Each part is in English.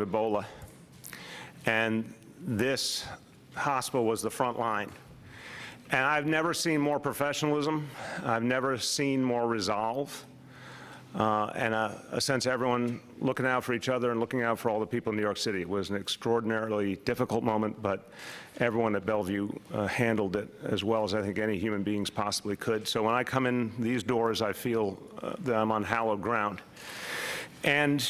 of Ebola, and this hospital was the front line. And I've never seen more professionalism. I've never seen more resolve, and a sense of everyone looking out for each other and looking out for all the people in New York City. It was an extraordinarily difficult moment, but everyone at Bellevue handled it as well as I think any human beings possibly could. So when I come in these doors, I feel that I'm on hallowed ground. And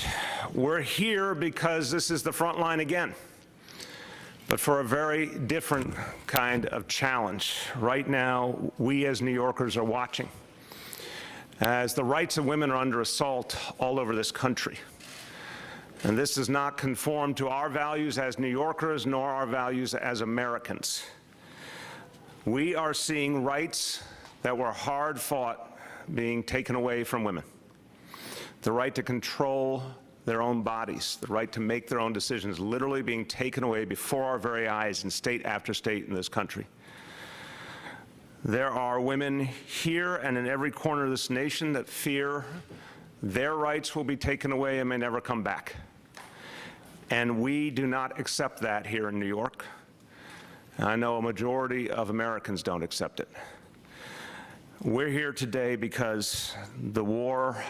we're here because this is the front line again, but for a very different kind of challenge. Right now, we as New Yorkers are watching as the rights of women are under assault all over this country. And this does not conform to our values as New Yorkers, nor our values as Americans. We are seeing rights that were hard fought being taken away from women. The right to control their own bodies, the right to make their own decisions, literally being taken away before our very eyes in state after state in this country. There are women here and in every corner of this nation that fear their rights will be taken away and may never come back. And we do not accept that here in New York. I know a majority of Americans don't accept it. We're here today because the war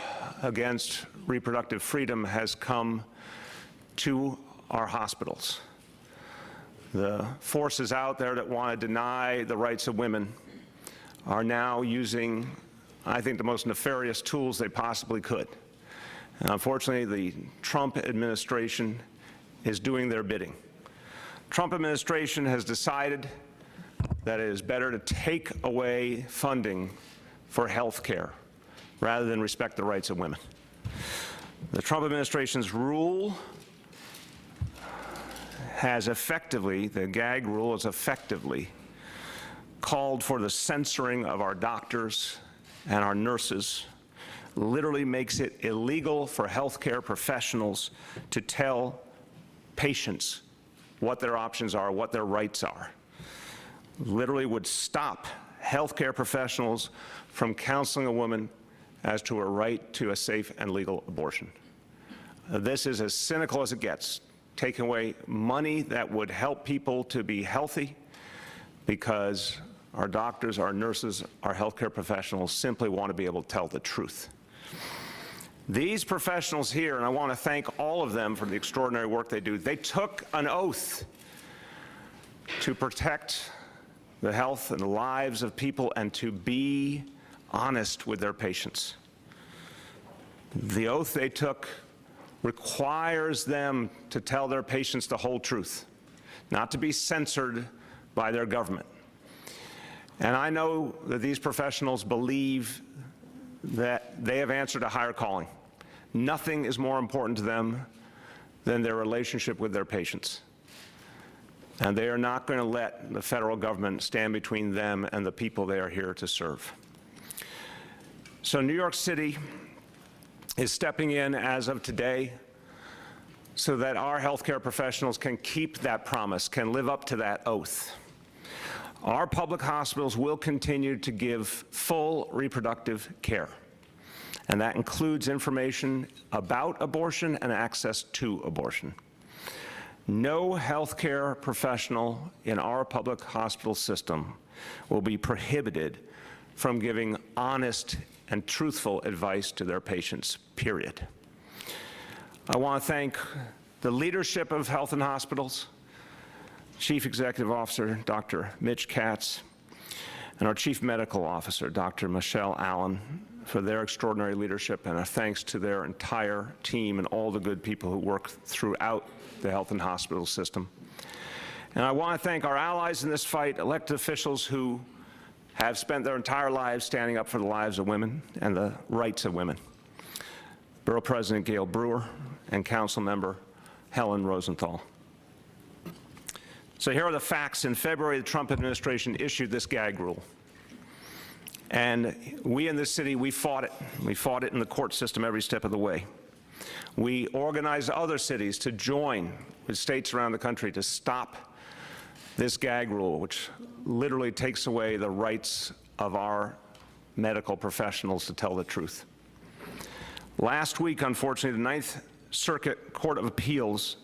against reproductive freedom has come to our hospitals. The forces out there that want to deny the rights of women are now using, I think, the most nefarious tools they possibly could. And unfortunately, the Trump administration is doing their bidding. Trump administration has decided that it is better to take away funding for health care rather than respect the rights of women. The Trump administration's rule has effectively, the gag rule has effectively called for the censoring of our doctors and our nurses, literally makes it illegal for healthcare professionals to tell patients what their options are, what their rights are. Literally would stop healthcare professionals from counseling a woman as to her right to a safe and legal abortion. This is as cynical as it gets, taking away money that would help people to be healthy because our doctors, our nurses, our healthcare professionals simply want to be able to tell the truth. These professionals here, and I want to thank all of them for the extraordinary work they do, they took an oath to protect the health and the lives of people and to be honest with their patients. The oath they took requires them to tell their patients the whole truth, not to be censored by their government. And I know that these professionals believe that they have answered a higher calling. Nothing is more important to them than their relationship with their patients. And they are not going to let the federal government stand between them and the people they are here to serve. So New York City is stepping in as of today so that our healthcare professionals can keep that promise, can live up to that oath. Our public hospitals will continue to give full reproductive care, and that includes information about abortion and access to abortion. No healthcare professional in our public hospital system will be prohibited from giving honest and truthful advice to their patients, period. I want to thank the leadership of Health and Hospitals, Chief Executive Officer Dr. Mitch Katz, and our Chief Medical Officer, Dr. Michelle Allen, for their extraordinary leadership, and a thanks to their entire team and all the good people who work throughout the health and hospital system. And I want to thank our allies in this fight, elected officials who have spent their entire lives standing up for the lives of women and the rights of women. Borough President Gail Brewer and Council Member Helen Rosenthal. So here are the facts. In February, the Trump administration issued this gag rule. And we in this city, we fought it. We fought it in the court system every step of the way. We organized other cities to join with states around the country to stop this gag rule, which literally takes away the rights of our medical professionals to tell the truth. Last week, unfortunately, the Ninth Circuit Court of Appeals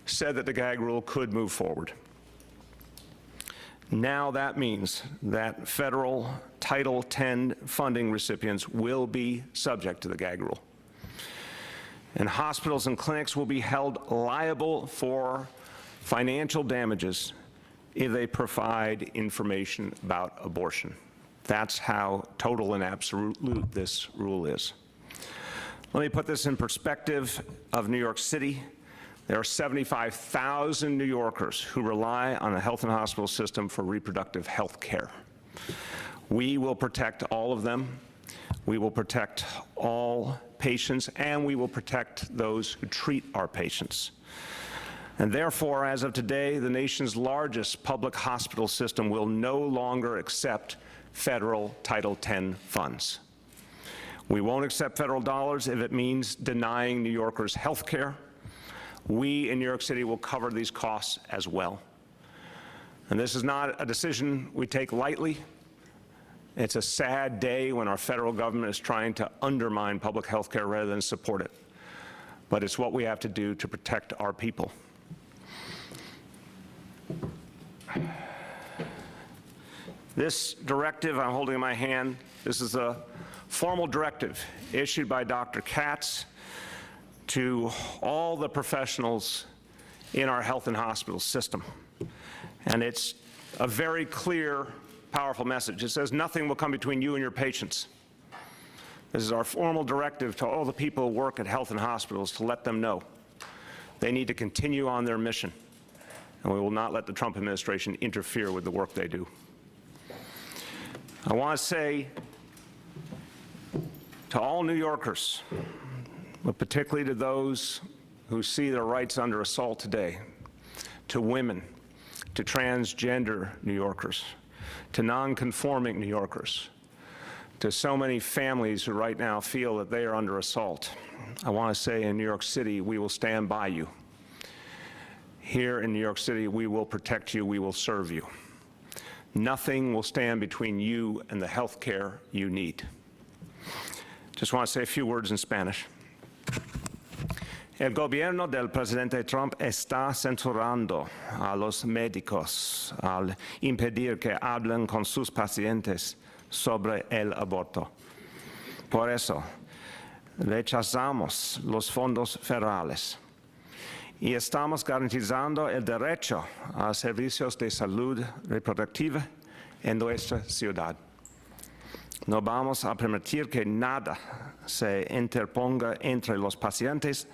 said that the gag rule could move forward. Now that means that federal Title X funding recipients will be subject to the gag rule. And hospitals and clinics will be held liable for financial damages if they provide information about abortion. That's how total and absolute this rule is. Let me put this in perspective of New York City. There are 75,000 New Yorkers who rely on the health and hospital system for reproductive health care. We will protect all of them. We will protect all patients, and we will protect those who treat our patients. And therefore, as of today, the nation's largest public hospital system will no longer accept federal Title X funds. We won't accept federal dollars if it means denying New Yorkers health care. We in New York City will cover these costs as well. And this is not a decision we take lightly. It's a sad day when our federal government is trying to undermine public health care rather than support it. But it's what we have to do to protect our people. This directive I'm holding in my hand, this is a formal directive issued by Dr. Katz to all the professionals in our health and hospital system. And it's a very clear, powerful message. It says nothing will come between you and your patients. This is our formal directive to all the people who work at health and hospitals to let them know they need to continue on their mission, and we will not let the Trump administration interfere with the work they do. I want to say to all New Yorkers, but particularly to those who see their rights under assault today, to women, to transgender New Yorkers, to non-conforming New Yorkers, to so many families who right now feel that they are under assault, I want to say in New York City, we will stand by you. Here in New York City, we will protect you, we will serve you. Nothing will stand between you and the health care you need. Just want to say a few words in Spanish. El gobierno del presidente Trump está censurando a los médicos al impedir que hablen con sus pacientes sobre el aborto. Por eso, rechazamos los fondos federales y estamos garantizando el derecho a servicios de salud reproductiva en nuestra ciudad. No vamos a permitir que nada se interponga entre los pacientes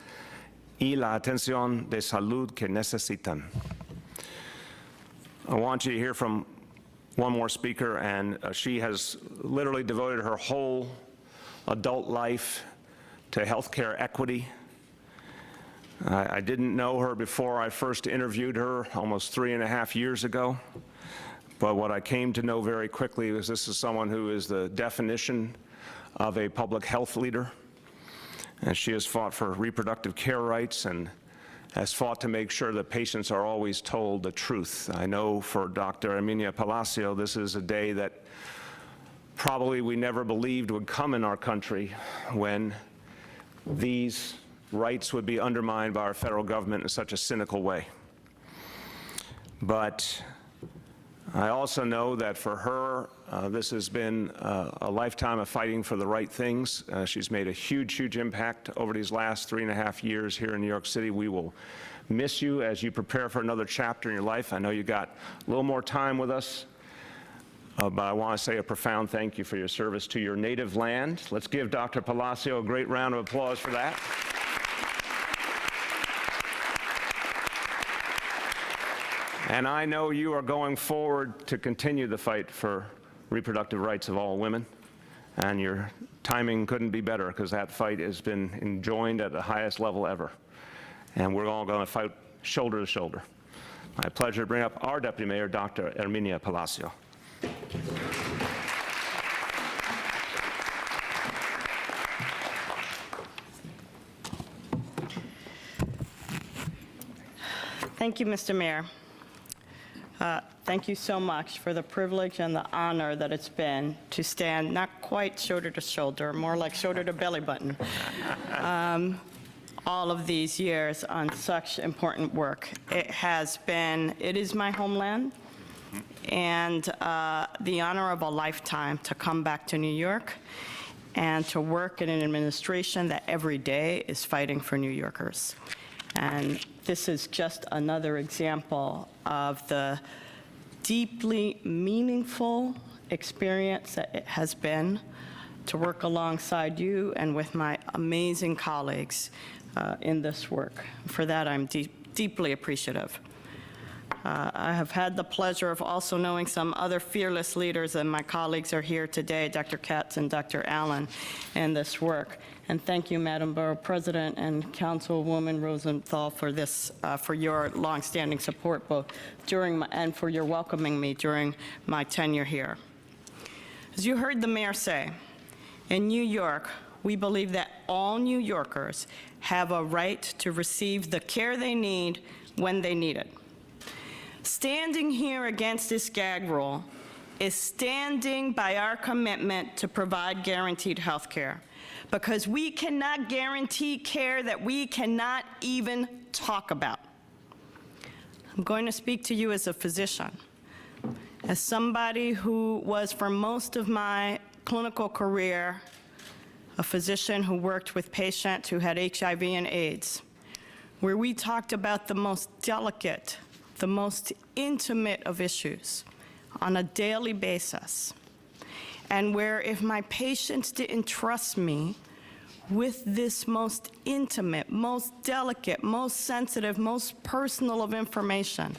y la atención de salud que necesitan. I want you to hear from one more speaker, and she has literally devoted her whole adult life to healthcare equity. I didn't know her before I first interviewed her almost 3.5 years ago, but what I came to know very quickly was this is someone who is the definition of a public health leader. And she has fought for reproductive care rights and has fought to make sure that patients are always told the truth. I know for Dr. Erminia Blasio, this is a day that probably we never believed would come in our country, when these rights would be undermined by our federal government in such a cynical way. But I also know that for her, this has been a lifetime of fighting for the right things. She's made a huge, huge impact over these last 3.5 years here in New York City. We will miss you as you prepare for another chapter in your life. I know you got a little more time with us, but I want to say a profound thank you for your service to your native land. Let's give Dr. Blasio a great round of applause for that. And I know you are going forward to continue the fight for reproductive rights of all women, and your timing couldn't be better, because that fight has been enjoined at the highest level ever. And we're all going to fight shoulder to shoulder. My pleasure to bring up our Deputy Mayor, Dr. Erminia Blasio. Thank you, Mr. Mayor. Thank you so much for the privilege and the honor that it's been to stand not quite shoulder to shoulder, more like shoulder to belly button, all of these years on such important work. It is my homeland, and the honor of a lifetime to come back to New York and to work in an administration that every day is fighting for New Yorkers. And this is just another example of the deeply meaningful experience that it has been to work alongside you and with my amazing colleagues in this work. For that, I'm deeply appreciative. I have had the pleasure of also knowing some other fearless leaders, and my colleagues are here today, Dr. Katz and Dr. Allen, in this work. And thank you, Madam Borough President and Councilwoman Rosenthal, for this, for your longstanding support, both during and for your welcoming me during my tenure here. As you heard the mayor say, in New York, we believe that all New Yorkers have a right to receive the care they need when they need it. Standing here against this gag rule is standing by our commitment to provide guaranteed health care, because we cannot guarantee care that we cannot even talk about. I'm going to speak to you as a physician, as somebody who was, for most of my clinical career, a physician who worked with patients who had HIV and AIDS, where we talked about the most delicate, the most intimate of issues on a daily basis, and where if my patients didn't trust me with this most intimate, most delicate, most sensitive, most personal of information,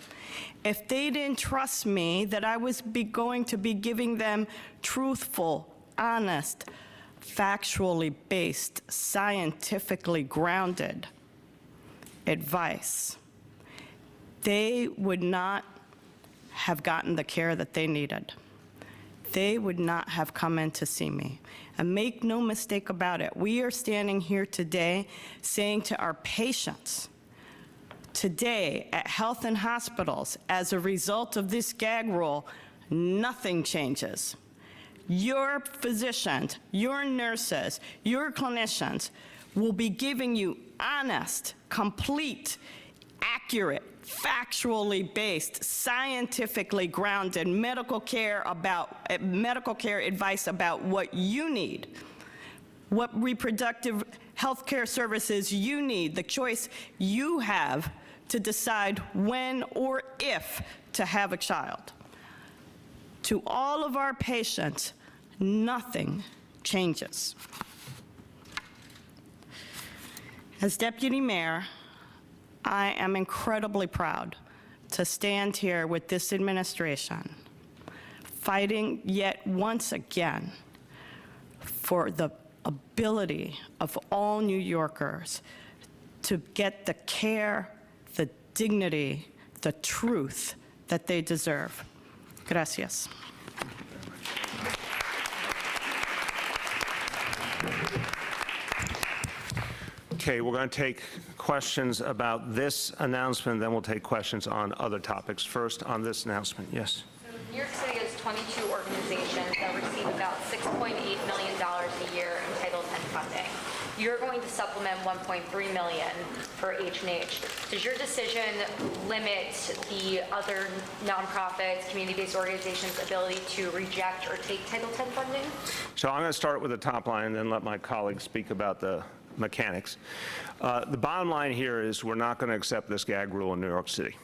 if they didn't trust me that I was going to be giving them truthful, honest, factually based, scientifically grounded advice, they would not have gotten the care that they needed. They would not have come in to see me. And make no mistake about it, we are standing here today saying to our patients, today at health and hospitals, as a result of this gag rule, nothing changes. Your physicians, your nurses, your clinicians will be giving you honest, complete, accurate, factually based, scientifically grounded medical care advice about what you need, what reproductive health care services you need, the choice you have to decide when or if to have a child. To all of our patients, nothing changes. As Deputy Mayor, I am incredibly proud to stand here with this administration, fighting yet once again for the ability of all New Yorkers to get the care, the dignity, the truth that they deserve. Gracias. Okay, we're going to take questions about this announcement, then we'll take questions on other topics. First, on this announcement, yes. So New York City has 22 organizations that receive about $6.8 million a year in Title X funding. You're going to supplement $1.3 million for H&H. Does your decision limit the other nonprofits, community-based organizations' ability to reject or take Title X funding? So I'm going to start with the top line and then let my colleagues speak about the mechanics. The bottom line here is we're not going to accept this gag rule in New York City.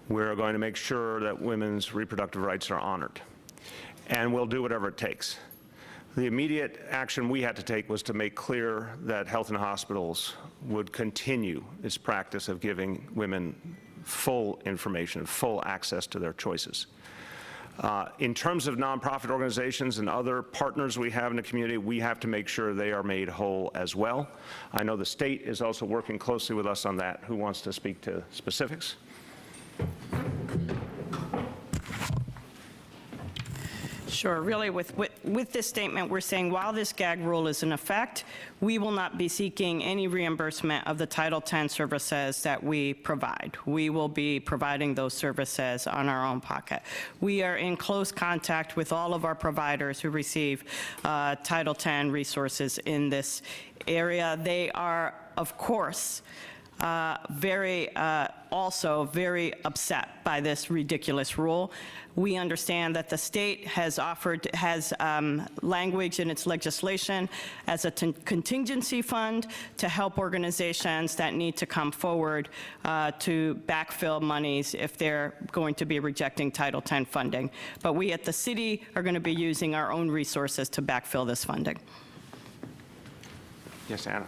We're going to make sure that women's reproductive rights are honored, and we'll do whatever it takes. The immediate action we had to take was to make clear that health and hospitals would continue its practice of giving women full information, full access to their choices. In terms of nonprofit organizations and other partners we have in the community, we have to make sure they are made whole as well. I know the state is also working closely with us on that. Who wants to speak to specifics? Sure. Really, with this statement, we're saying while this gag rule is in effect, we will not be seeking any reimbursement of the Title X services that we provide. We will be providing those services on our own pocket. We are in close contact with all of our providers who receive Title X resources in this area. They are of course, also very upset by this ridiculous rule. We understand that the state has language in its legislation as a contingency fund to help organizations that need to come forward to backfill monies if they're going to be rejecting Title X funding. But we at the city are going to be using our own resources to backfill this funding. Yes, Anna.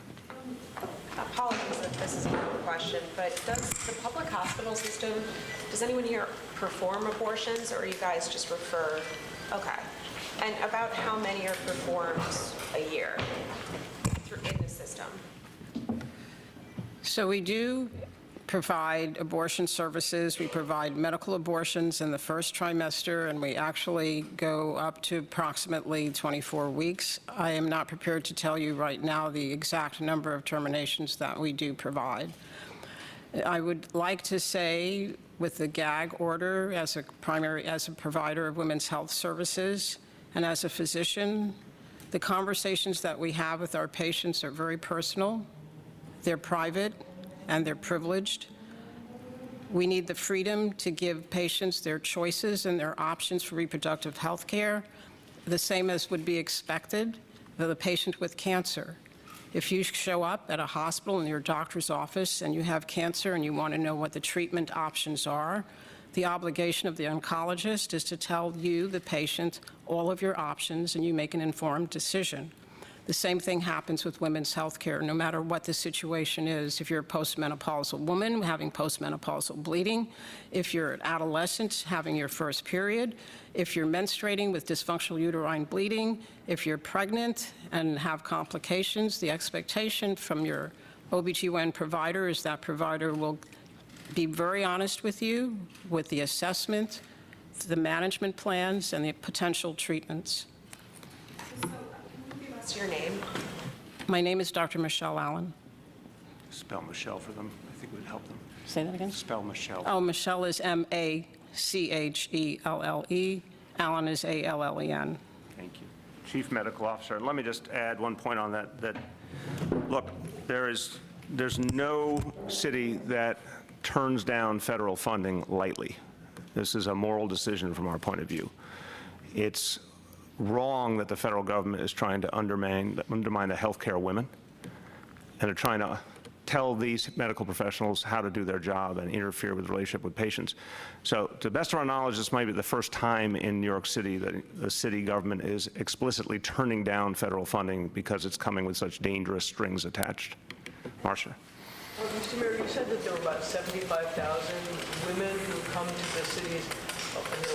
Apologies if this is a good question, but does the public hospital system, does anyone here perform abortions, or you guys just refer? Okay. And about how many are performed a year in the system? So we do provide abortion services. We provide medical abortions in the first trimester, and we actually go up to approximately 24 weeks. I am not prepared to tell you right now the exact number of terminations that we do provide. I would like to say, with the gag order, as a provider of women's health services and as a physician, the conversations that we have with our patients are very personal, they're private, and they're privileged. We need the freedom to give patients their choices and their options for reproductive health care, the same as would be expected of the patient with cancer. If you show up at a hospital in your doctor's office and you have cancer and you want to know what the treatment options are, the obligation of the oncologist is to tell you, the patient, all of your options, and you make an informed decision. The same thing happens with women's health care, no matter what the situation is. If you're a postmenopausal woman having postmenopausal bleeding, if you're an adolescent having your first period, if you're menstruating with dysfunctional uterine bleeding, if you're pregnant and have complications, the expectation from your OBGYN provider is that provider will be very honest with you with the assessment, the management plans, and the potential treatments. What's your name? My name is Dr. Michelle Allen. Spell Michelle for them. I think it would help them. Say that again? Spell Michelle. Oh, Michelle is M-A-C-H-E-L-L-E. Allen is A-L-L-E-N. Thank you. Chief Medical Officer, let me just add one point on that, look, there's no city that turns down federal funding lightly. This is a moral decision from our point of view. It's wrong that the federal government is trying to undermine the health care of women, and they're trying to tell these medical professionals how to do their job and interfere with the relationship with patients. So to the best of our knowledge, this might be the first time in New York City that the city government is explicitly turning down federal funding because it's coming with such dangerous strings attached. Marcia. Mr. Mayor, you said that there were about 75,000 women who come to the city's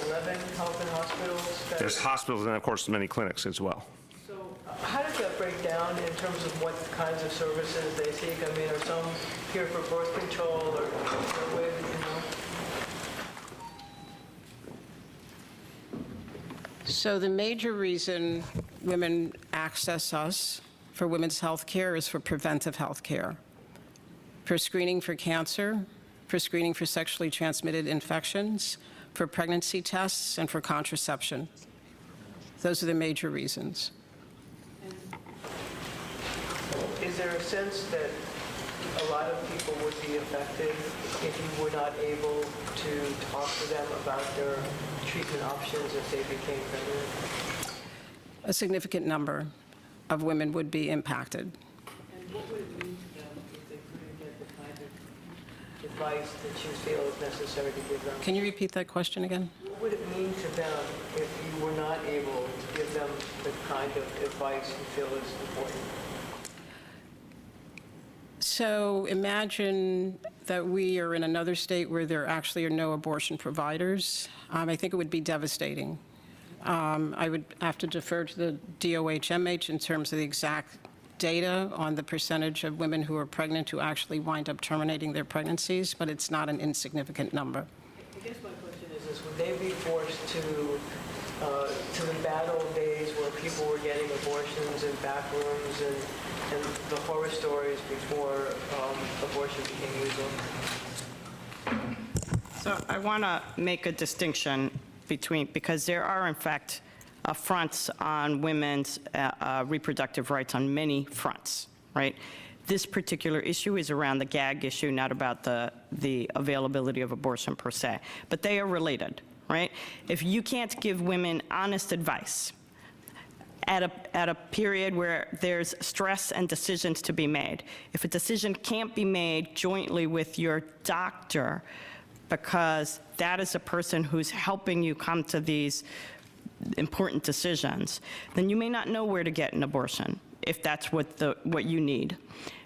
11 health and hospitals. There's hospitals and, of course, many clinics as well. So how does that break down in terms of what kinds of services they seek? I mean, are some here for birth control or some way that you know? So the major reason women access us for women's health care is for preventive health care, for screening for cancer, for screening for sexually transmitted infections, for pregnancy tests, and for contraception. Those are the major reasons. Is there a sense that a lot of people would be affected if you were not able to talk to them about their treatment options if they became pregnant? A significant number of women would be impacted. And what would it mean to them if they couldn't get the kind of advice that you feel is necessary to give them? Can you repeat that question again? What would it mean to them if you were not able to give them the kind of advice you feel is important? So imagine that we are in another state where there actually are no abortion providers. I think it would be devastating. I would have to defer to the DOHMH in terms of the exact data on the percentage of women who are pregnant who actually wind up terminating their pregnancies, but it's not an insignificant number. I guess my question is would they be forced to the bad old days where people were getting abortions in back rooms and the horror stories before abortion became legal? So I want to make a distinction because there are, in fact, affronts on women's reproductive rights on many fronts, right? this particular issue is around the gag issue, not about the availability of abortion per se. But they are related, right? If you can't give women honest advice at a period where there's stress and decisions to be made, if a decision can't be made jointly with your doctor because that is a person who's helping you come to these important decisions, then you may not know where to get an abortion if that's what you need.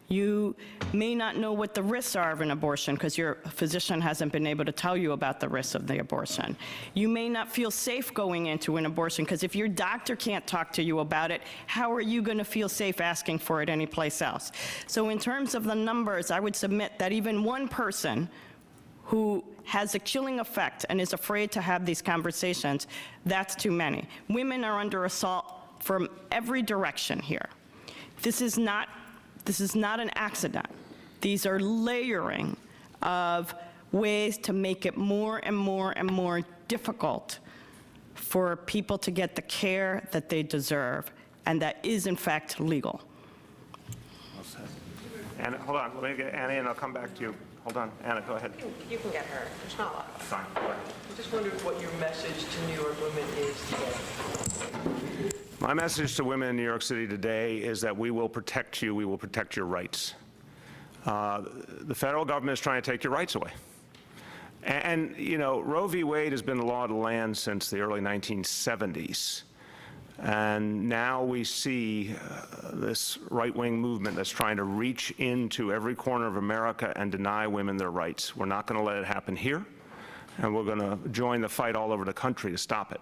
You may not know what the risks are of an abortion because your physician hasn't been able to tell you about the risks of the abortion. You may not feel safe going into an abortion because if your doctor can't talk to you about it, how are you going to feel safe asking for it anyplace else? So in terms of the numbers, I would submit that even one person who has a chilling effect and is afraid to have these conversations, that's too many. Women are under assault from every direction here. This is not an accident. These are layering of ways to make it more and more and more difficult for people to get the care that they deserve, and that is in fact legal. Anna, hold on, let me get Anna and I'll come back to you. Hold on, Anna, go ahead. You can get her. There's not a lot. Fine, go ahead. I just wondered what your message to New York women is today. My message to women in New York City today is that we will protect you, we will protect your rights. The federal government is trying to take your rights away. And you know, Roe v. Wade has been the law of the land since the early 1970s. And now we see this right-wing movement that's trying to reach into every corner of America and deny women their rights. We're not going to let it happen here, and we're going to join the fight all over the country to stop it.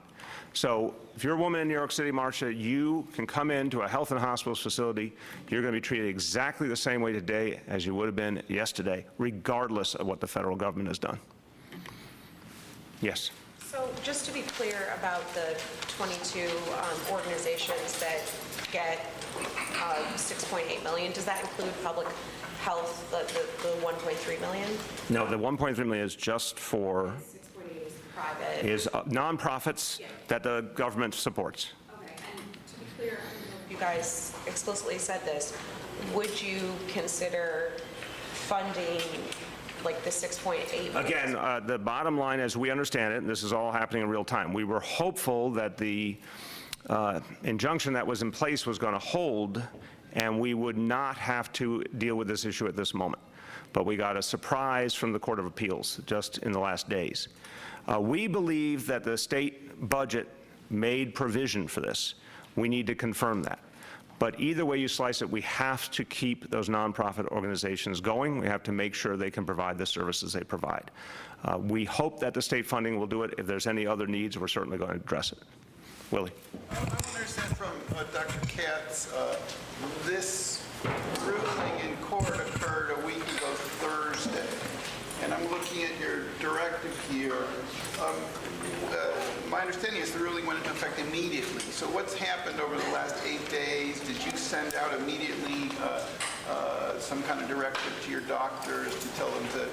So if you're a woman in New York City, Marcia, you can come into a health and hospitals facility. You're going to be treated exactly the same way today as you would have been yesterday, regardless of what the federal government has done. Yes? So just to be clear about the 22 organizations that get 6.8 million, does that include public health, the 1.3 million? No, the 1.3 million is just for 6.8 is private. nonprofits that the government supports. Okay, and to be clear, I don't know if you guys explicitly said this, would you consider funding like the 6.8 million? Again, the bottom line, as we understand it, and this is all happening in real time, we were hopeful that the injunction that was in place was going to hold and we would not have to deal with this issue at this moment. But we got a surprise from the Court of Appeals just in the last days. We believe that the state budget made provision for this. We need to confirm that. But either way you slice it, we have to keep those nonprofit organizations going. We have to make sure they can provide the services they provide. We hope that the state funding will do it. If there's any other needs, we're certainly going to address it. Willie. I want to understand from Dr. Katz, this ruling in court occurred a week ago Thursday, and I'm looking at your directive here. My understanding is the ruling went into effect immediately. So what's happened over the last 8 days? Did you send out immediately some kind of directive to your doctors to tell them to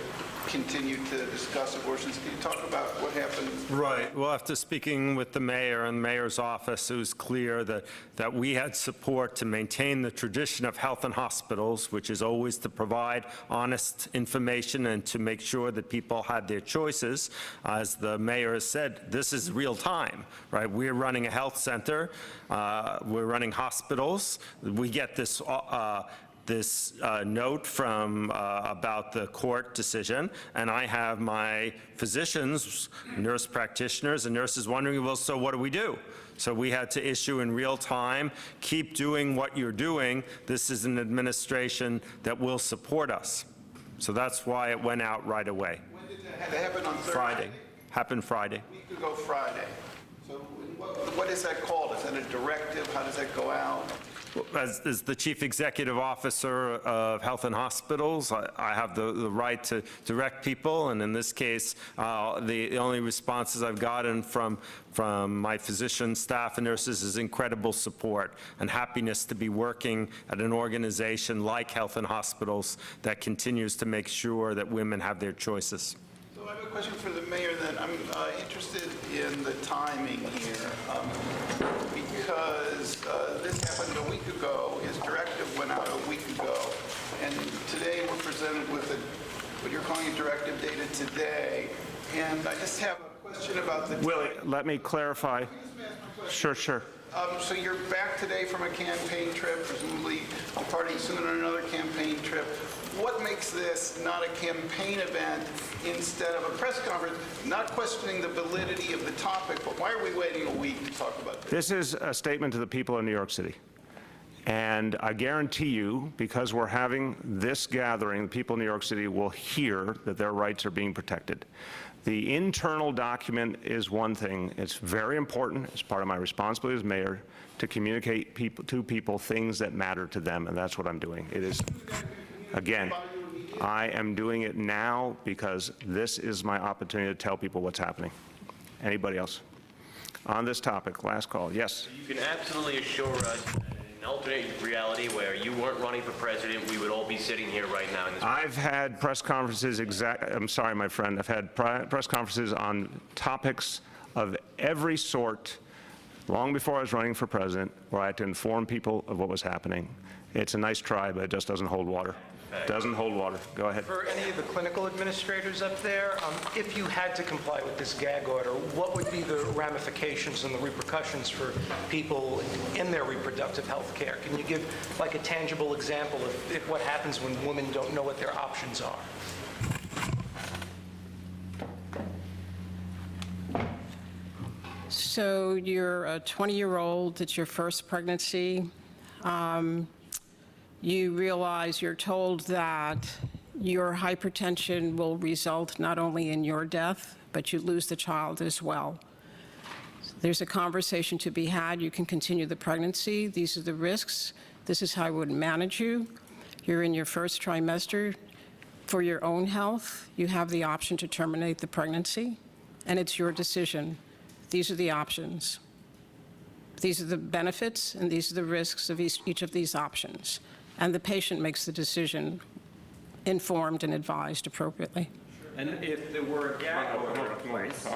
continue to discuss abortions? Can you talk about what happened? Right. Well, after speaking with the mayor and the mayor's office, it was clear that we had support to maintain the tradition of health and hospitals, which is always to provide honest information and to make sure that people had their choices. As the mayor has said, this is real time, right? We're running a health center. We're running hospitals. We get this note from about the court decision, and I have my physicians, nurse practitioners, and nurses wondering, well, so what do we do? So we had to issue in real time, keep doing what you're doing. This is an administration that will support us. So that's why it went out right away. When did that happen? On Thursday? Friday. Happened Friday. A week ago Friday. So what is that called? Is that a directive? How does that go out? As the Chief Executive Officer of Health and Hospitals, I have the right to direct people, and in this case, the only responses I've gotten from my physician, staff, and nurses is incredible support and happiness to be working at an organization like Health and Hospitals that continues to make sure that women have their choices. So I have a question for the mayor then. I'm interested in the timing here because this happened a week ago. His directive went out a week ago. And today we're presented with what you're calling a directive dated today. And I just have a question about the... Willie, let me clarify. Sure. So you're back today from a campaign trip, presumably departing soon on another campaign trip. What makes this not a campaign event instead of a press conference? Not questioning the validity of the topic, but why are we waiting a week to talk about this? This is a statement to the people in New York City. And I guarantee you, because we're having this gathering, the people in New York City will hear that their rights are being protected. The internal document is one thing. It's very important. It's part of my responsibility as mayor to communicate to people things that matter to them, and that's what I'm doing. It is, again, I am doing it now because this is my opportunity to tell people what's happening. Anybody else? On this topic, last call. Yes? You can absolutely assure us that in an alternate reality where you weren't running for president, we would all be sitting here right now in this. I've had press conferences I'm sorry, my friend. I've had press conferences on topics of every sort long before I was running for president, where I had to inform people of what was happening. It's a nice try, but it just doesn't hold water. Doesn't hold water. Go ahead. For any of the clinical administrators up there, if you had to comply with this gag order, what would be the ramifications and the repercussions for people in their reproductive health care? Can you give like a tangible example of what happens when women don't know what their options are? So you're a 20-year-old, it's your first pregnancy. You realize, you're told that your hypertension will result not only in your death, but you lose the child as well. There's a conversation to be had. You can continue the pregnancy. These are the risks. This is how I would manage you. You're in your first trimester. For your own health, you have the option to terminate the pregnancy, and it's your decision. These are the options. These are the benefits, and these are the risks of each of these options. And the patient makes the decision, informed and advised appropriately. And if there were a gag order in place,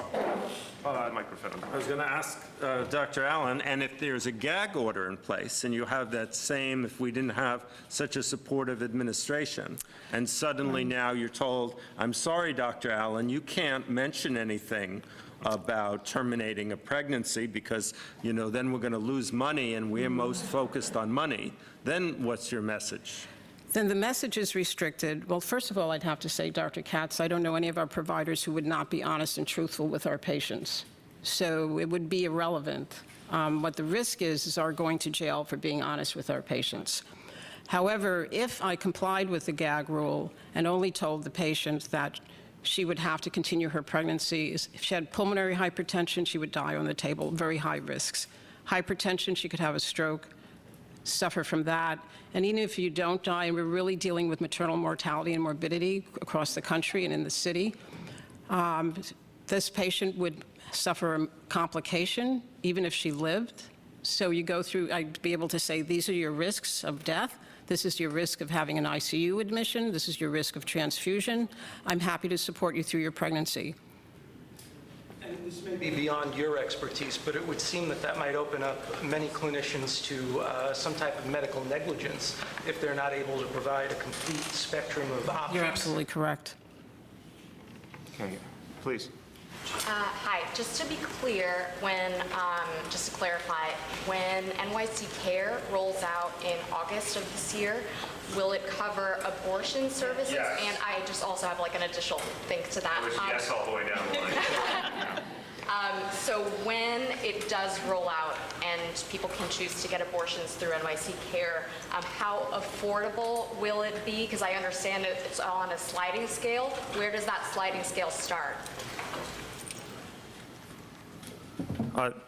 Microphone. I was going to ask Dr. Allen, and if there's a gag order in place, and you have that same, if we didn't have such a supportive administration, and suddenly now you're told, I'm sorry, Dr. Allen, you can't mention anything about terminating a pregnancy because, you know, then we're going to lose money and we're most focused on money, then what's your message? Then the message is restricted. Well, first of all, I'd have to say, Dr. Katz, I don't know any of our providers who would not be honest and truthful with our patients. So it would be irrelevant. What the risk is our going to jail for being honest with our patients. However, if I complied with the gag rule and only told the patient that she would have to continue her pregnancy, if she had pulmonary hypertension, she would die on the table, very high risks. Hypertension, she could have a stroke, suffer from that. And even if you don't die, and we're really dealing with maternal mortality and morbidity across the country and in the city, this patient would suffer a complication even if she lived. So you go through, I'd be able to say, these are your risks of death. This is your risk of having an ICU admission. This is your risk of transfusion. I'm happy to support you through your pregnancy. And this may be beyond your expertise, but it would seem that that might open up many clinicians to some type of medical negligence if they're not able to provide a complete spectrum of options. You're absolutely correct. Okay, please. Hi, just to be clear, just to clarify, when NYC Care rolls out in August of this year, will it cover abortion services? Yes. And I just also have like an additional thing to that. Yes all the way down the line. So when it does roll out and people can choose to get abortions through NYC Care, how affordable will it be? Because I understand it's on a sliding scale. Where does that sliding scale start?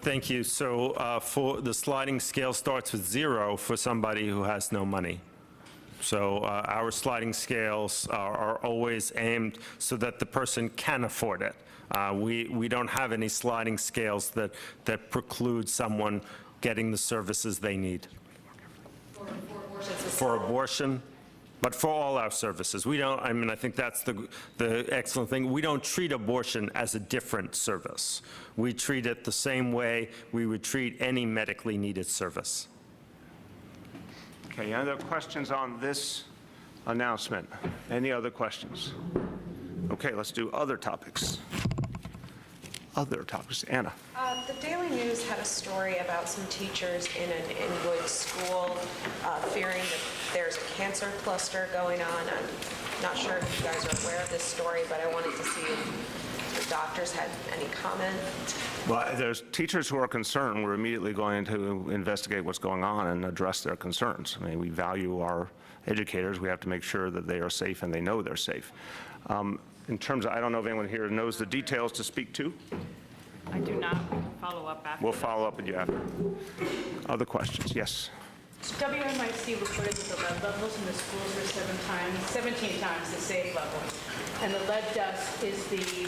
Thank you. So for the sliding scale starts with 0 for somebody who has no money. So our sliding scales are always aimed so that the person can afford it. We don't have any sliding scales that preclude someone getting the services they need. For abortion, but for all our services. We don't, I mean, I think that's the excellent thing. We don't treat abortion as a different service. We treat it the same way we would treat any medically needed service. Okay, any other questions on this announcement. Any other questions? Okay, let's do other topics. Other topics. Anna. The Daily News had a story about some teachers in an Inwood school fearing that there's a cancer cluster going on. I'm not sure if you guys are aware of this story, but I wanted to see if the doctors had any comment. Well, there's teachers who are concerned. We're immediately going to investigate what's going on and address their concerns. I mean, we value our educators. We have to make sure that they are safe and they know they're safe. In terms of, I don't know if anyone here knows the details to speak to. I do not. We can follow up after. We'll follow up with you after. Other questions? Yes. WMIC reported that the lead levels in the schools were 17 times the safe level, and the lead dust is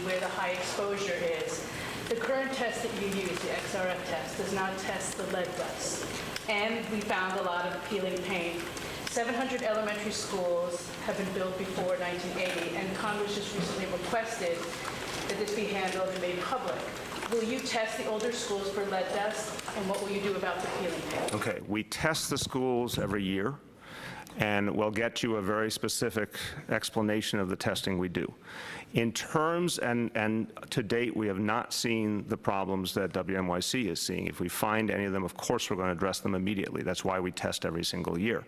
where the high exposure is. The current test that you use, the XRF test, does not test the lead dust, and we found a lot of peeling paint. 700 elementary schools have been built before 1980, and Congress just recently requested that this be handled and made public. Will you test the older schools for lead dust, and what will you do about the peeling paint? Okay, we test the schools every year, and we'll get you a very specific explanation of the testing we do. In terms, and to date, we have not seen the problems that WMYC is seeing. If we find any of them, of course, we're going to address them immediately. That's why we test every single year.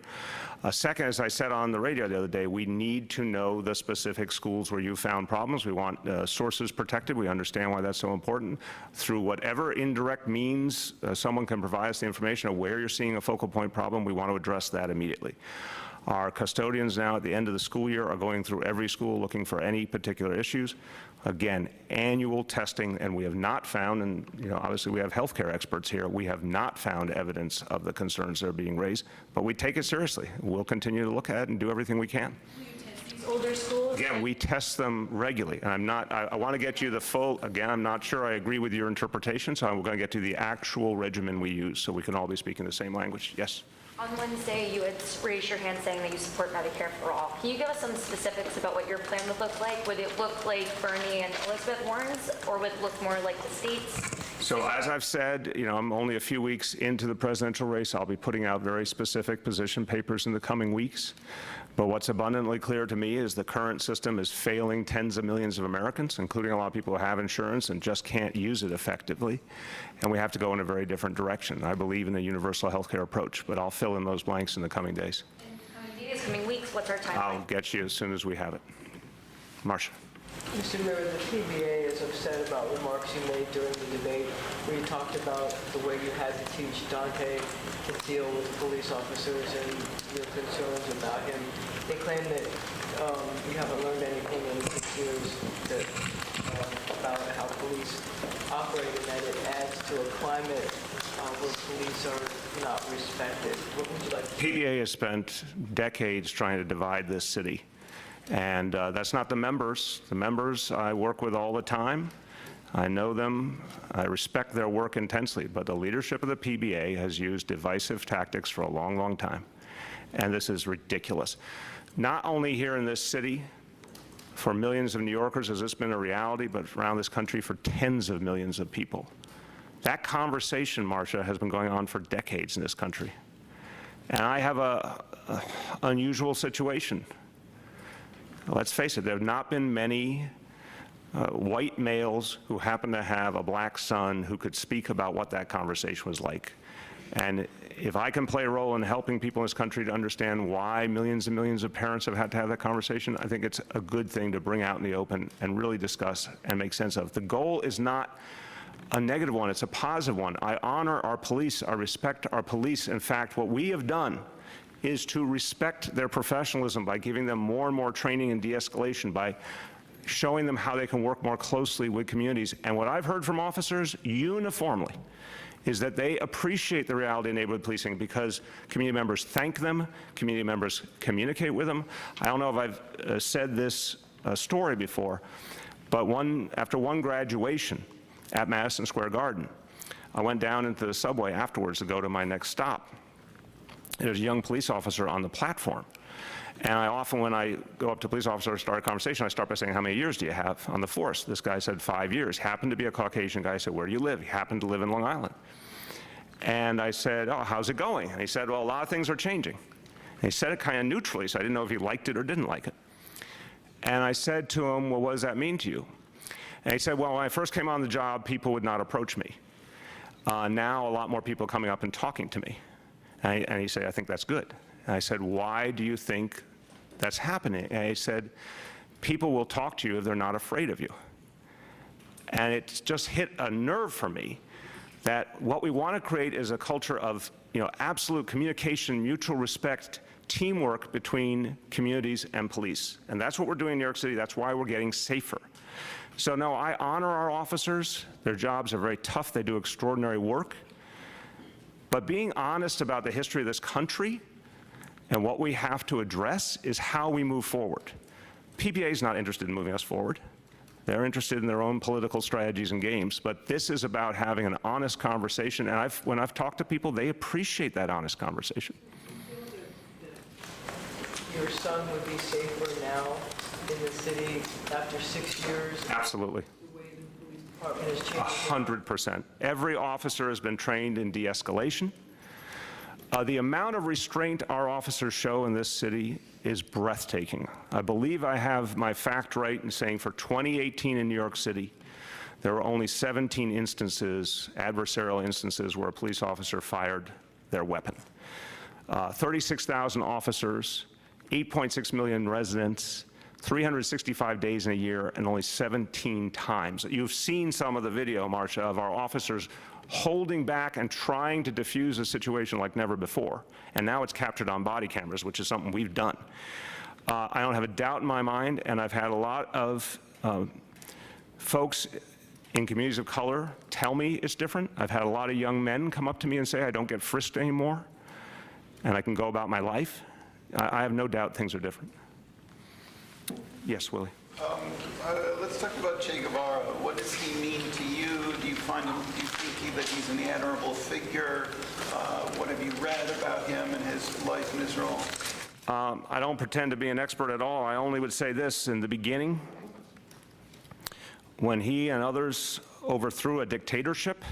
Second, as I said on the radio the other day, we need to know the specific schools where you found problems. We want sources protected. We understand why that's so important. Through whatever indirect means someone can provide us the information of where you're seeing a focal point problem, we want to address that immediately. Our custodians now at the end of the school year are going through every school looking for any particular issues. Again, annual testing, and we have not found, and obviously we have healthcare experts here, we have not found evidence of the concerns that are being raised, but we take it seriously. We'll continue to look at it and do everything we can. Will you test these older schools? Again, we test them regularly, and I want to get you the full, again, I'm not sure I agree with your interpretation, so I'm going to get to the actual regimen we use so we can all be speaking the same language. Yes? On Wednesday, you had raised your hand saying that you support Medicare for all. Can you give us some specifics about what your plan would look like? Would it look like Bernie and Elizabeth Warren's, or would it look more like the states? So as I've said, I'm only a few weeks into the presidential race. I'll be putting out very specific position papers in the coming weeks. But what's abundantly clear to me is the current system is failing tens of millions of Americans, including a lot of people who have insurance and just can't use it effectively. And we have to go in a very different direction. I believe in the universal health care approach, but I'll fill in those blanks in the coming days. Coming days, coming weeks, what's our timeline? I'll get you as soon as we have it. Marcia. Mr. Mayor, the PBA is upset about remarks you made during the debate where you talked about the way you had to teach Dante to deal with police officers and your concerns about him. They claim that you haven't learned anything in 6 years about how police operate and that it adds to a climate where police are not respected. What would you like to say? PBA has spent decades trying to divide this city. And that's not the members. The members I work with all the time. I know them. I respect their work intensely. But the leadership of the PBA has used divisive tactics for a long, long time. And this is ridiculous. Not only here in this city, for millions of New Yorkers has this been a reality, but around this country for tens of millions of people. That conversation, Marcia, has been going on for decades in this country. And I have a unusual situation. Let's face it, there have not been many white males who happen to have a black son who could speak about what that conversation was like. And if I can play a role in helping people in this country to understand why millions and millions of parents have had to have that conversation, I think it's a good thing to bring out in the open and really discuss and make sense of. The goal is not a negative one, it's a positive one. I honor our police, I respect our police. In fact, what we have done is to respect their professionalism by giving them more and more training and de-escalation, by showing them how they can work more closely with communities. And what I've heard from officers uniformly is that they appreciate the reality of neighborhood policing because community members thank them, community members communicate with them. I don't know if I've said this story before, but after one graduation at Madison Square Garden, I went down into the subway afterwards to go to my next stop. There's a young police officer on the platform. And I often, when I go up to a police officer and start a conversation, I start by saying, how many years do you have on the force? This guy said 5 years. Happened to be a Caucasian guy. I said, where do you live? He happened to live in Long Island. And I said, oh, how's it going? And he said, well, a lot of things are changing. He said it kind of neutrally, so I didn't know if he liked it or didn't like it. And I said to him, well, what does that mean to you? And he said, well, when I first came on the job, people would not approach me. Now a lot more people are coming up and talking to me. And he said, I think that's good. And I said, why do you think that's happening? And he said, people will talk to you if they're not afraid of you. And it just hit a nerve for me that what we want to create is a culture of, absolute communication, mutual respect, teamwork between communities and police. And that's what we're doing in New York City. That's why we're getting safer. So no, I honor our officers. Their jobs are very tough. They do extraordinary work. But being honest about the history of this country and what we have to address is how we move forward. PPA is not interested in moving us forward. They're interested in their own political strategies and games, but this is about having an honest conversation, and when I've talked to people, they appreciate that honest conversation. Your son would be safer now in the city after 6 years? Absolutely. The way the police department has changed? 100%. Every officer has been trained in de-escalation. The amount of restraint our officers show in this city is breathtaking. I believe I have my fact right in saying for 2018 in New York City, there were only 17 instances, adversarial instances, where a police officer fired their weapon. 36,000 officers, 8.6 million residents, 365 days in a year, and only 17 times. You've seen some of the video, Marcia, of our officers holding back and trying to diffuse a situation like never before. And now it's captured on body cameras, which is something we've done. I don't have a doubt in my mind, and I've had a lot of folks in communities of color tell me it's different. I've had a lot of young men come up to me and say, I don't get frisked anymore, and I can go about my life. I have no doubt things are different. Yes, Willie. Let's talk about Che Guevara. What does he mean to you? Do you think that he's an admirable figure? What have you read about him and his life in Israel? I don't pretend to be an expert at all. I only would say this: in the beginning, when he and others overthrew a dictatorship,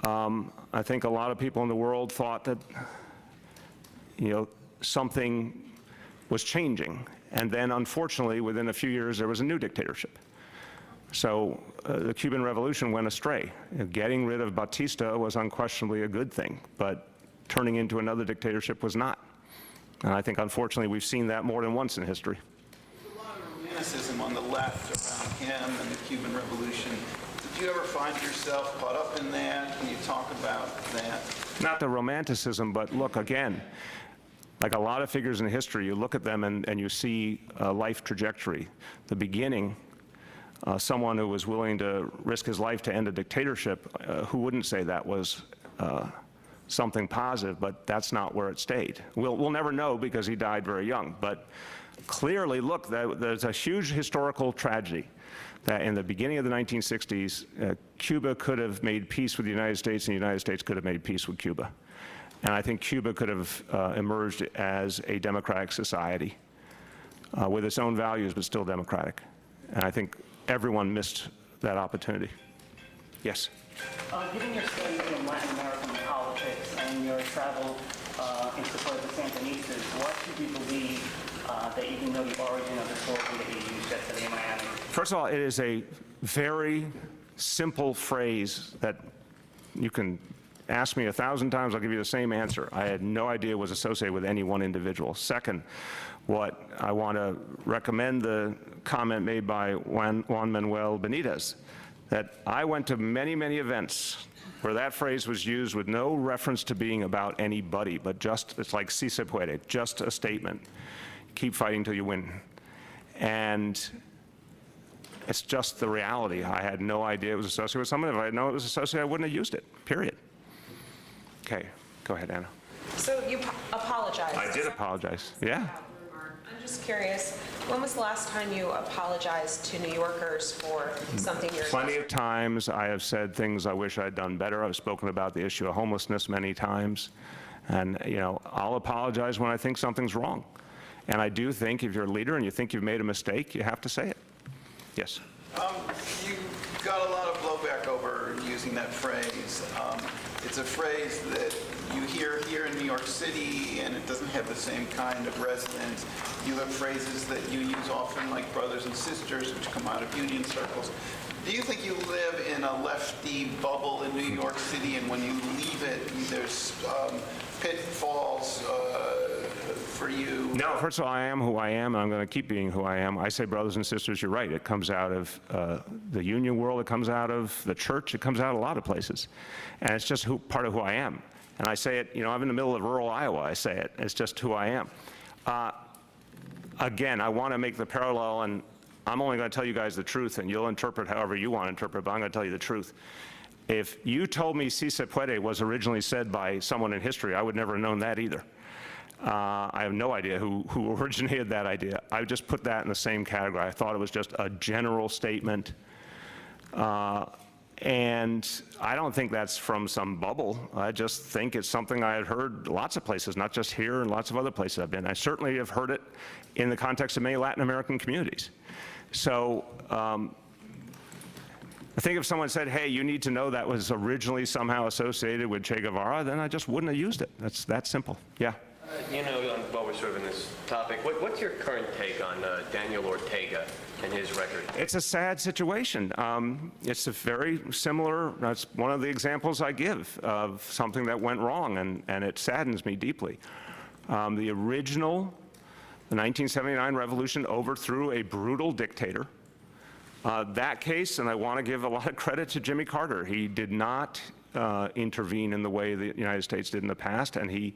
I think a lot of people in the world thought that, something was changing. And then, unfortunately, within a few years, there was a new dictatorship. So the Cuban Revolution went astray. Getting rid of Batista was unquestionably a good thing, but turning into another dictatorship was not. And I think, unfortunately, we've seen that more than once in history. There's a lot of romanticism on the left around him and the Cuban Revolution. Did you ever find yourself caught up in that? Can you talk about that? Not the romanticism, but look, again, like a lot of figures in history, you look at them and you see a life trajectory. The beginning, someone who was willing to risk his life to end a dictatorship, who wouldn't say that was something positive, but that's not where it stayed. We'll never know because he died very young, but clearly, look, there's a huge historical tragedy that in the beginning of the 1960s, Cuba could have made peace with the United States and the United States could have made peace with Cuba. And I think Cuba could have emerged as a democratic society with its own values, but still democratic. And I think everyone missed that opportunity. Yes? Given your study in Latin American politics and your travel in support of the Sandinistas, what should you believe that you can know the origin of the slogan that you used yesterday in Miami? First of all, it is a very simple phrase that you can ask me 1,000 times, I'll give you the same answer. I had no idea it was associated with any one individual. Second, what I want to recommend the comment made by Juan Manuel Benitez, that I went to many, many events where that phrase was used with no reference to being about anybody, but just, it's like si se puede, just a statement. Keep fighting till you win. And it's just the reality. I had no idea it was associated with someone. If I had known it was associated, I wouldn't have used it, period. Okay, go ahead, Anna. So you apologized. I did apologize, yeah. I'm just curious, when was the last time you apologized to New Yorkers for something you're... Plenty of times. I have said things I wish I'd done better. I've spoken about the issue of homelessness many times. And, I'll apologize when I think something's wrong. And I do think if you're a leader and you think you've made a mistake, you have to say it. Yes? You got a lot of blowback over using that phrase. it's a phrase that you hear here in New York City, and it doesn't have the same kind of resonance. You have phrases that you use often, like brothers and sisters, which come out of union circles. Do you think you live in a lefty bubble in New York City, and when you leave it, there's pitfalls for you? No, first of all, I am who I am, and I'm going to keep being who I am. I say brothers and sisters, you're right. It comes out of the union world. It comes out of the church. It comes out of a lot of places. And it's just part of who I am. And I say it, I'm in the middle of rural Iowa. I say it. It's just who I am. Again, I want to make the parallel, and I'm only going to tell you guys the truth, and you'll interpret however you want to interpret, but I'm going to tell you the truth. If you told me si se puede was originally said by someone in history, I would never have known that either. I have no idea who originated that idea. I just put that in the same category. I thought it was just a general statement. And I don't think that's from some bubble. I just think it's something I had heard lots of places, not just here and lots of other places I've been. I certainly have heard it in the context of many Latin American communities. So I think if someone said, hey, you need to know that was originally somehow associated with Che Guevara, then I just wouldn't have used it. That's that simple. Yeah. While we're sort of in this topic, what's your current take on Daniel Ortega and his record? It's a sad situation. It's a very similar, that's one of the examples I give of something that went wrong, and it saddens me deeply. The 1979 revolution overthrew a brutal dictator. That case, and I want to give a lot of credit to Jimmy Carter, he did not intervene in the way the United States did in the past, and he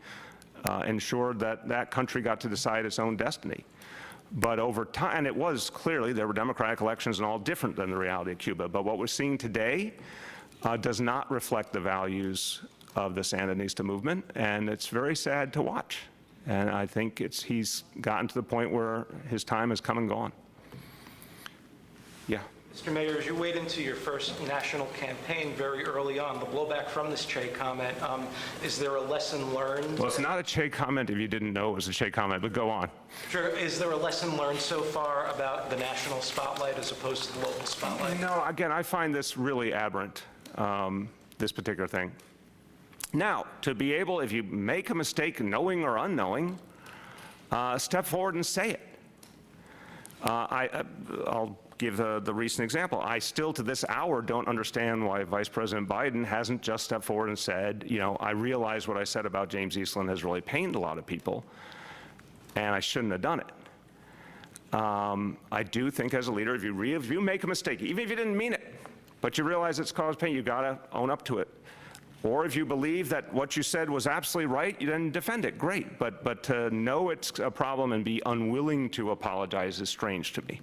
ensured that that country got to decide its own destiny. But over time, and it was clearly, there were democratic elections and all different than the reality of Cuba, but what we're seeing today does not reflect the values of the Sandinista movement, and it's very sad to watch. And I think he's gotten to the point where his time has come and gone. Yeah. Mr. Mayor, as you wade into your first national campaign very early on, the blowback from this Che comment, is there a lesson learned? Well, it's not a Che comment if you didn't know it was a Che comment, but go on. Sure. Is there a lesson learned so far about the national spotlight as opposed to the local spotlight? No, again, I find this really aberrant, this particular thing. Now, to be able, if you make a mistake, knowing or unknowing, step forward and say it. I'll give the recent example. I still, to this hour, don't understand why Vice President Biden hasn't just stepped forward and said, I realize what I said about James Eastland has really pained a lot of people, and I shouldn't have done it. I do think as a leader, if you make a mistake, even if you didn't mean it, but you realize it's caused pain, you gotta own up to it. Or if you believe that what you said was absolutely right, you then defend it, great. But to know it's a problem and be unwilling to apologize is strange to me.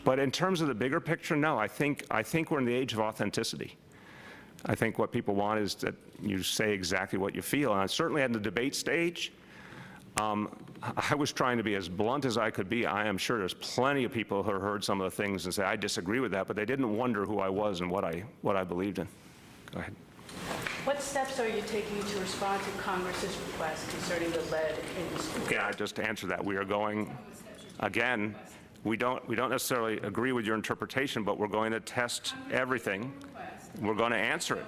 But in terms of the bigger picture, no, I think we're in the age of authenticity. I think what people want is that you say exactly what you feel. And certainly at the debate stage, I was trying to be as blunt as I could be. I am sure there's plenty of people who heard some of the things and say, I disagree with that, but they didn't wonder who I was and what I believed in. Go ahead. What steps are you taking to respond to Congress's request concerning the lead in the schools? Yeah, I just answered that. We are going, again, we don't necessarily agree with your interpretation, but we're going to test everything. We're going to answer it.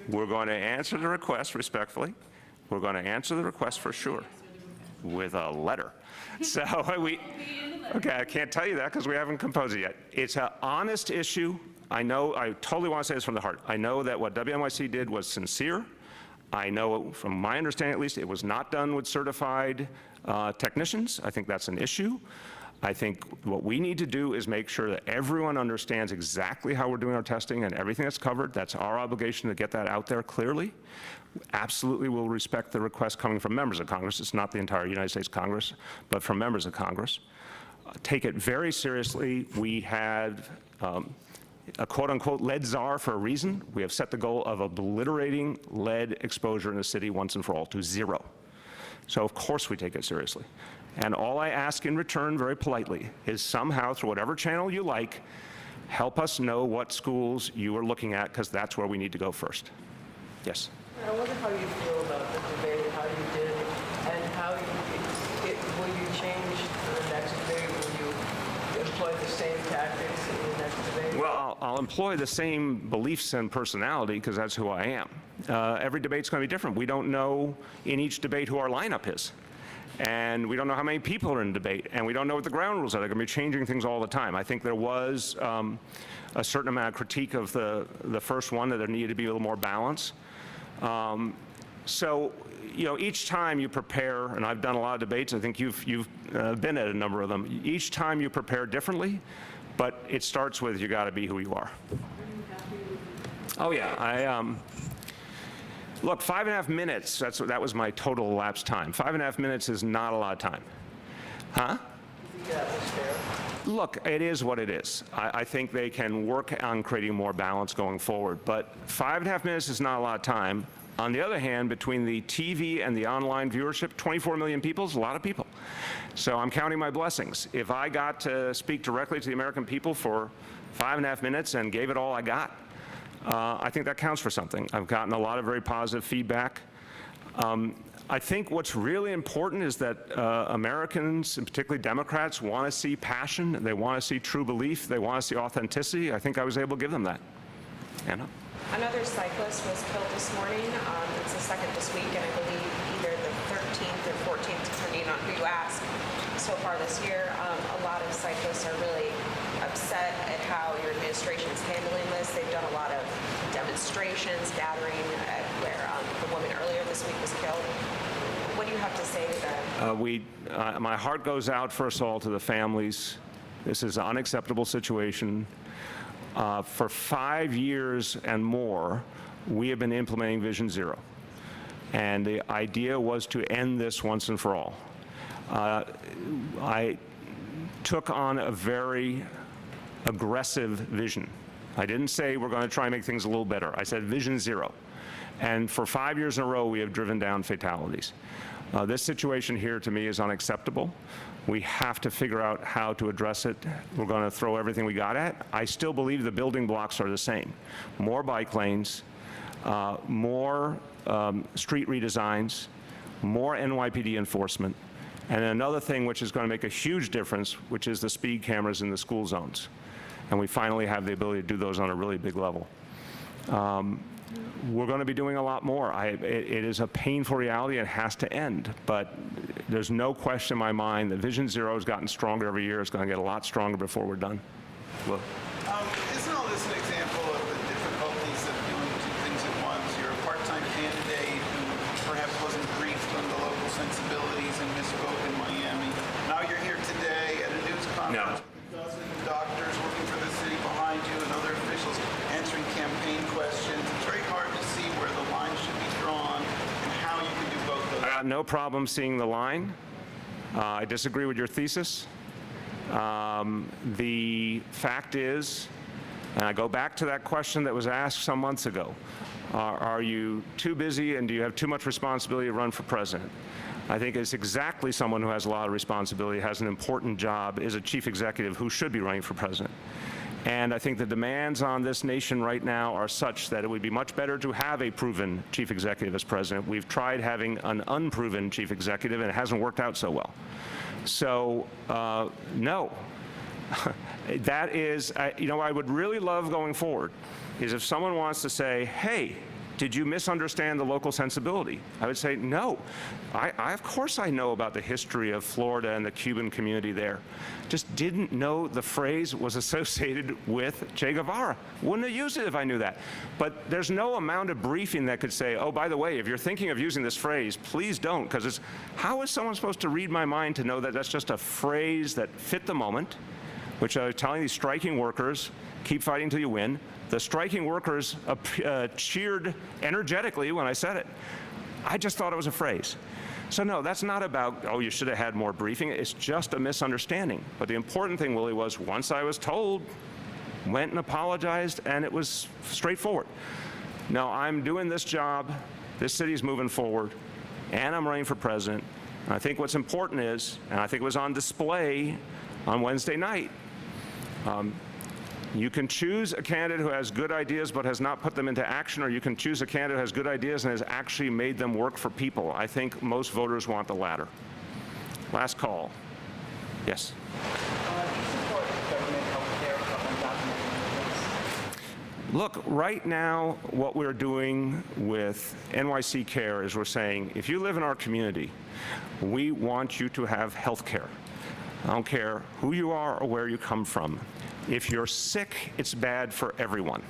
We're going to answer the request respectfully. We're going to answer the request for sure with a letter. So okay, I can't tell you that because we haven't composed it yet. It's an honest issue. I totally want to say this from the heart. I know that what WNYC did was sincere. I know, from my understanding at least, it was not done with certified technicians. I think that's an issue. I think what we need to do is make sure that everyone understands exactly how we're doing our testing and everything that's covered. That's our obligation to get that out there clearly. Absolutely will respect the request coming from members of Congress. It's not the entire United States Congress, but from members of Congress. Take it very seriously. We had a quote-unquote lead czar for a reason. We have set the goal of obliterating lead exposure in the city once and for all to zero. So of course we take it seriously. And all I ask in return, very politely, is somehow, through whatever channel you like, help us know what schools you are looking at, because that's where we need to go first. Yes? I wonder how you feel about the debate, how you did, and how will you change for the next debate? Will you employ the same tactics in the next debate? Well, I'll employ the same beliefs and personality because that's who I am. Every debate's going to be different. We don't know in each debate who our lineup is. And we don't know how many people are in debate, and we don't know what the ground rules are. They're going to be changing things all the time. I think there was a certain amount of critique of the first one, that there needed to be a little more balance. So, you know, each time you prepare, and I've done a lot of debates, I think you've been at a number of them, each time you prepare differently, but it starts with you got to be who you are. Oh yeah, look, 5.5 minutes, that was my total elapsed time. 5.5 minutes is not a lot of time. Huh? Look, it is what it is. I think they can work on creating more balance going forward, but 5.5 minutes is not a lot of time. On the other hand, between the TV and the online viewership, 24 million people is a lot of people. So I'm counting my blessings. If I got to speak directly to the American people for 5.5 minutes and gave it all I got, I think that counts for something. I've gotten a lot of very positive feedback. I think what's really important is that Americans, and particularly Democrats, want to see passion. They want to see true belief. They want to see authenticity. I think I was able to give them that. Anna? Another cyclist was killed this morning. It's the second this week, and I believe either the 13th or 14th, depending on who you ask, so far this year. A lot of cyclists are really upset at how your administration is handling this. They've done a lot of demonstrations, gathering at where the woman earlier this week was killed. What do you have to say to them? My heart goes out, first of all, to the families. This is an unacceptable situation. For 5 years and more, we have been implementing Vision Zero. And the idea was to end this once and for all. I took on a very aggressive vision. I didn't say we're going to try and make things a little better. I said Vision Zero. And for 5 years in a row, we have driven down fatalities. This situation here, to me, is unacceptable. We have to figure out how to address it. We're going to throw everything we got at. I still believe the building blocks are the same. More bike lanes, more street redesigns, more NYPD enforcement, and another thing which is going to make a huge difference, which is the speed cameras in the school zones. And we finally have the ability to do those on a really big level. We're going to be doing a lot more. It is a painful reality and has to end, but there's no question in my mind that Vision Zero has gotten stronger every year. It's going to get a lot stronger before we're done. Well, Isn't all this an example of the difficulties of doing two things at once? You're a part-time candidate who perhaps wasn't briefed on the local sensibilities and misspoke in Miami. Now you're here today at a news conference. No. With a dozen doctors working for the city behind you and other officials answering campaign questions. It's very hard to see where the line should be drawn and how you can do both those. I got no problem seeing the line. I disagree with your thesis. The fact is, and I go back to that question that was asked some months ago, are you too busy and do you have too much responsibility to run for president? I think it's exactly someone who has a lot of responsibility, has an important job, is a chief executive who should be running for president. And I think the demands on this nation right now are such that it would be much better to have a proven chief executive as president. We've tried having an unproven chief executive, and it hasn't worked out so well. So, no. That is, you know, I would really love going forward is if someone wants to say, hey, did you misunderstand the local sensibility? I would say, no. Of course I know about the history of Florida and the Cuban community there. Just didn't know the phrase was associated with Che Guevara. Wouldn't have used it if I knew that. But there's no amount of briefing that could say, oh, by the way, if you're thinking of using this phrase, please don't, because how is someone supposed to read my mind to know that that's just a phrase that fit the moment, which I was telling these striking workers, keep fighting till you win. The striking workers cheered energetically when I said it. I just thought it was a phrase. So no, that's not about, oh, you should have had more briefing. It's just a misunderstanding. But the important thing, Willie, was once I was told, went and apologized, and it was straightforward. Now, I'm doing this job, this city's moving forward, and I'm running for president. And I think what's important is, and I think it was on display on Wednesday night, you can choose a candidate who has good ideas but has not put them into action, or you can choose a candidate who has good ideas and has actually made them work for people. I think most voters want the latter. Last call. Yes. Do you support government health care, government documented Look, right now, what we're doing with NYC Care is we're saying, if you live in our community, we want you to have health care. I don't care who you are or where you come from. If you're sick, it's bad for everyone.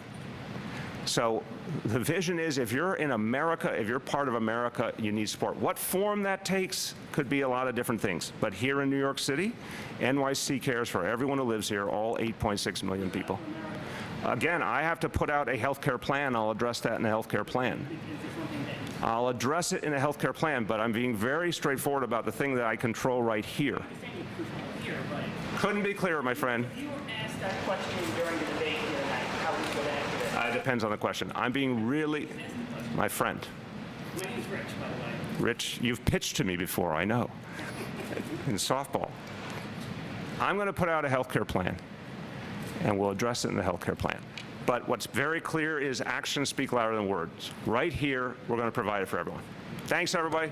So the vision is, if you're in America, if you're part of America, you need support. What form that takes could be a lot of different things. But here in New York City, NYC cares for everyone who lives here, all 8.6 million people. Again, I have to put out a healthcare plan. I'll address that in a healthcare plan. I'll address it in a healthcare plan, but I'm being very straightforward about the thing that I control right here. Couldn't be clearer, my friend. If you were asked that question during the debate the other night, how would you answer that? It depends on the question. I'm being really, my friend. My name's Rich, by the way. Rich, you've pitched to me before, I know, in softball. I'm going to put out a healthcare plan, and we'll address it in the healthcare plan. But what's very clear is actions speak louder than words. Right here, we're going to provide it for everyone. Thanks, everybody.